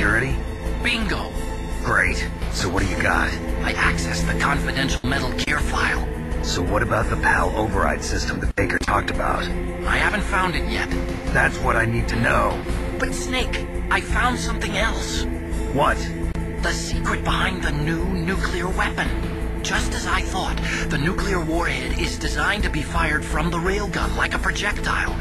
security? Bingo! Great. So what do you got? I accessed the confidential Metal Gear file. So what about the PAL override system that Baker talked about? I haven't found it yet. That's what I need to know. But Snake, I found something else. What? The secret behind the new nuclear weapon. Just as I thought, the nuclear warhead is designed to be fired from the railgun like a projectile.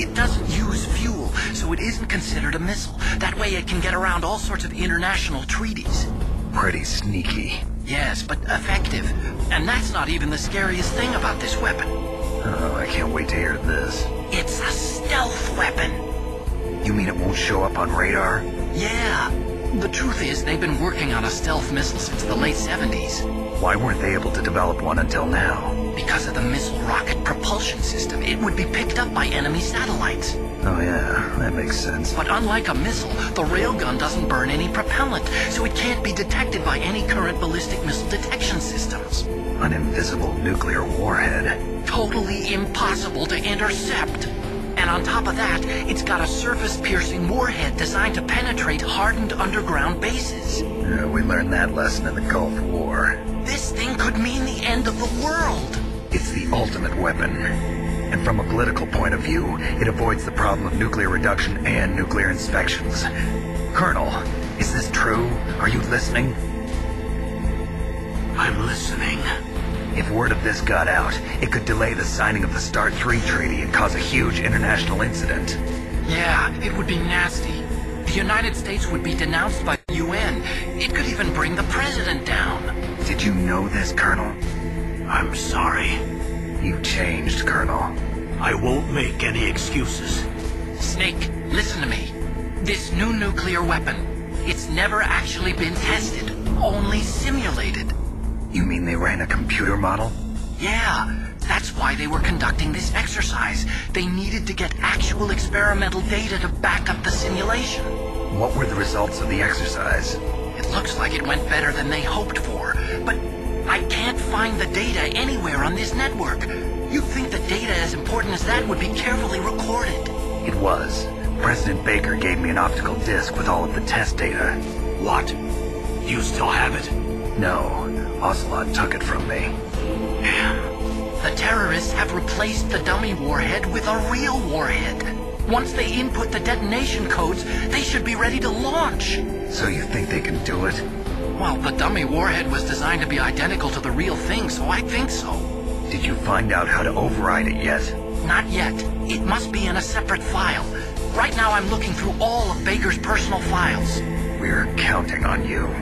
It doesn't use fuel, so it isn't considered a missile. That way it can get around all sorts of international treaties. Pretty sneaky. Yes, but effective. And that's not even the scariest thing about this weapon. Oh, I can't wait to hear this. It's a stealth weapon. You mean it won't show up on radar? Yeah. The truth is, they've been working on a stealth missile since the late 70s. Why weren't they able to develop one until now? Because of the missile rocket propulsion system, it would be picked up by enemy satellites. Oh yeah, that makes sense. But unlike a missile, the railgun doesn't burn any propellant, so it can't be detected by any current ballistic missile detection systems. An invisible nuclear warhead. Totally impossible to intercept. And on top of that, it's got a surface-piercing warhead designed to penetrate hardened underground bases. Yeah, we learned that lesson in the Gulf War. This thing could mean the end of the world. It's the ultimate weapon. And from a political point of view, it avoids the problem of nuclear reduction and nuclear inspections. Colonel, is this true? Are you listening? I'm listening. If word of this got out, it could delay the signing of the START 3 treaty and cause a huge international incident. Yeah, it would be nasty. The United States would be denounced by the UN. It could even bring the president down. Did you know this, Colonel? I'm sorry. You changed, Colonel. I won't make any excuses. Snake, listen to me. This new nuclear weapon, it's never actually been tested, only simulated. You mean they ran a computer model? Yeah, that's why they were conducting this exercise. They needed to get actual experimental data to back up the simulation. What were the results of the exercise? It looks like it went better than they hoped for, but I can't find the data anywhere on this network. You'd think the data as important as that would be carefully recorded. It was. President Baker gave me an optical disc with all of the test data. What? You still have it? No, Ocelot took it from me. The terrorists have replaced the dummy warhead with a real warhead. Once they input the detonation codes, they should be ready to launch. So you think they can do it? Well, the dummy warhead was designed to be identical to the real thing, so I think so. Did you find out how to override it yet? Not yet. It must be in a separate file. Right now I'm looking through all of Baker's personal files. We're counting on you.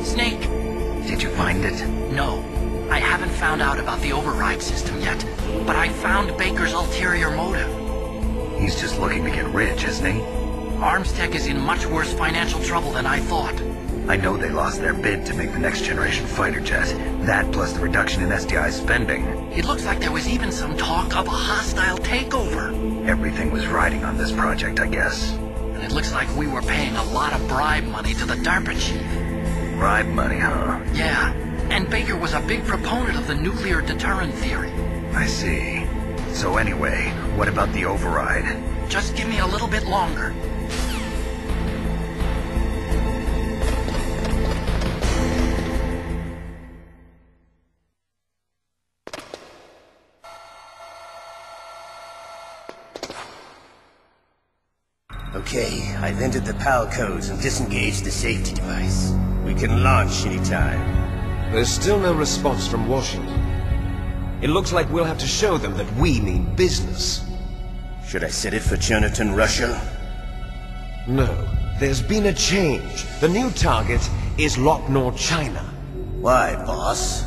Snake! Did you find it? No. I haven't found out about the override system yet, but I found Baker's ulterior motive. He's just looking to get rich, isn't he? Armstech is in much worse financial trouble than I thought. I know they lost their bid to make the next generation fighter jet. That plus the reduction in SDI spending. It looks like there was even some talk of a hostile takeover. Everything was riding on this project, I guess. And it looks like we were paying a lot of bribe money to the DARPA chief. Bribe money, huh? Yeah, and Baker was a big proponent of the nuclear deterrent theory. I see. So anyway, what about the override? Just give me a little bit longer. Okay, I've entered the PAL codes and disengaged the safety device. We can launch anytime. There's still no response from Washington. It looks like we'll have to show them that we mean business. Should I set it for Cherniton, Russia? No, there's been a change. The new target is Lochnor, China. Why, boss?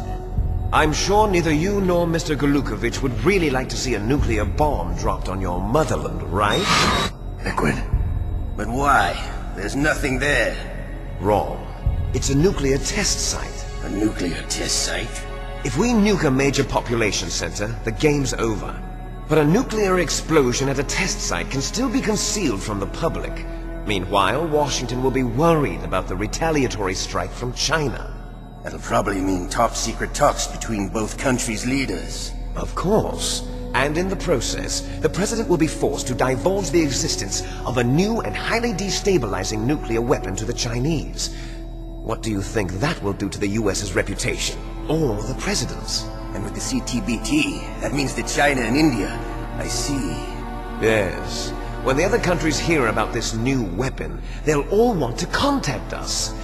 I'm sure neither you nor Mr. Golukovich would really like to see a nuclear bomb dropped on your motherland, right? Liquid? But why? There's nothing there. Wrong. It's a nuclear test site. A nuclear test site? If we nuke a major population center, the game's over. But a nuclear explosion at a test site can still be concealed from the public. Meanwhile, Washington will be worried about the retaliatory strike from China. That'll probably mean top-secret talks between both countries' leaders. Of course. And in the process, the President will be forced to divulge the existence of a new and highly destabilizing nuclear weapon to the Chinese. What do you think that will do to the US's reputation? Or the President's? And with the CTBT, that means that China and India. I see. Yes. When the other countries hear about this new weapon, they'll all want to contact us.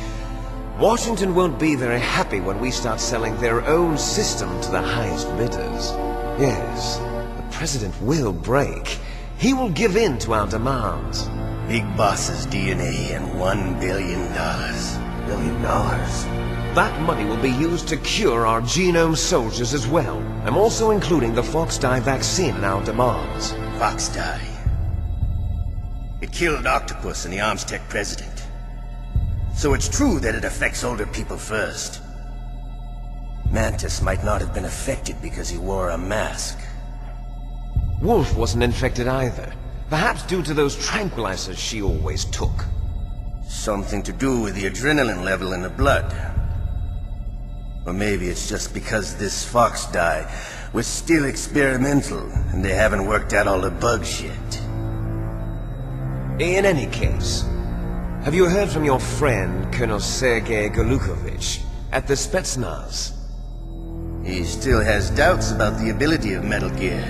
Washington won't be very happy when we start selling their own system to the highest bidders. Yes, the President will break. He will give in to our demands. Big Boss's DNA and $1 billion. $1 billion? That money will be used to cure our genome soldiers as well. I'm also including the Foxdie vaccine in our demands. Foxdie? It killed Octopus and the Armstech president. So it's true that it affects older people first. Mantis might not have been affected because he wore a mask. Wolf wasn't infected either. Perhaps due to those tranquilizers she always took. Something to do with the adrenaline level in the blood. Or maybe it's just because this Foxdie was still experimental and they haven't worked out all the bugs yet. In any case, have you heard from your friend, Colonel Sergei Golukovich, at the Spetsnaz? He still has doubts about the ability of Metal Gear.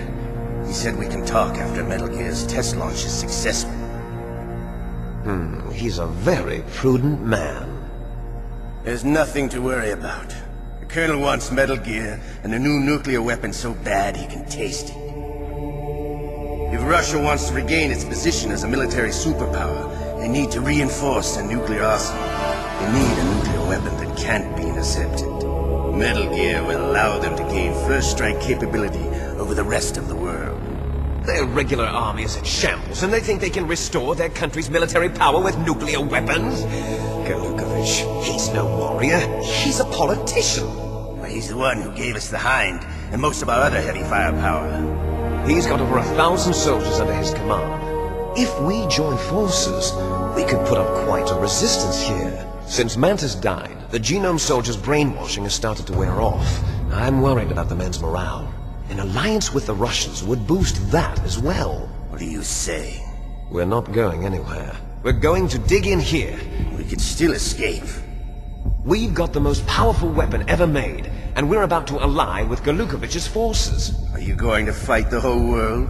He said we can talk after Metal Gear's test launch is successful. He's a very prudent man. There's nothing to worry about. The Colonel wants Metal Gear and a new nuclear weapon so bad he can taste it. If Russia wants to regain its position as a military superpower, they need to reinforce their nuclear arsenal. They need a nuclear weapon that can't be intercepted. Metal Gear will allow them to gain first strike capability over the rest of the world. Their regular army is in shambles, and they think they can restore their country's military power with nuclear weapons? Golukovich, he's no warrior. He's a politician. Well, he's the one who gave us the Hind and most of our other heavy firepower. He's got over 1,000 soldiers under his command. If we join forces, we could put up quite a resistance here. Since Mantis died, the genome soldiers' brainwashing has started to wear off. I'm worried about the men's morale. An alliance with the Russians would boost that as well. What do you say? We're not going anywhere. We're going to dig in here. We could still escape. We've got the most powerful weapon ever made, and we're about to ally with Golukovich's forces. Are you going to fight the whole world?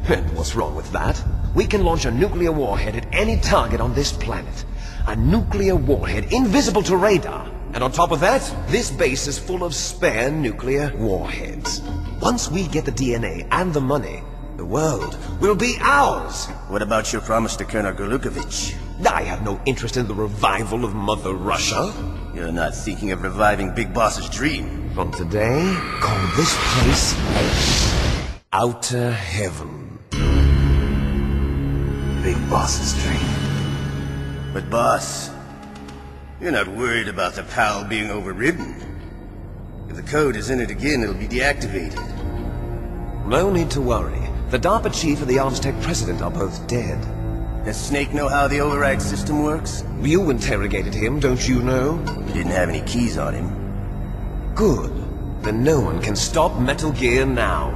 And what's wrong with that? We can launch a nuclear warhead at any target on this planet. A nuclear warhead invisible to radar. And on top of that, this base is full of spare nuclear warheads. Once we get the DNA and the money, the world will be ours! What about your promise to Colonel Golukovich? I have no interest in the revival of Mother Russia. You're not thinking of reviving Big Boss's dream. From today, call this place Outer Heaven. Big Boss's dream. But boss, you're not worried about the PAL being overridden. If the code is in it again, it'll be deactivated. No need to worry. The DARPA chief and the Armstech president are both dead. Does Snake know how the override system works? You interrogated him, don't you know? He didn't have any keys on him. Good. Then no one can stop Metal Gear now.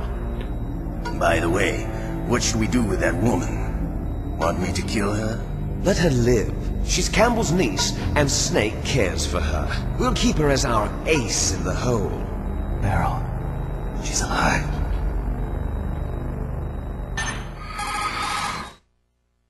By the way, what should we do with that woman? Want me to kill her? Let her live. She's Campbell's niece, and Snake cares for her. We'll keep her as our ace in the hole. Meryl, she's alive.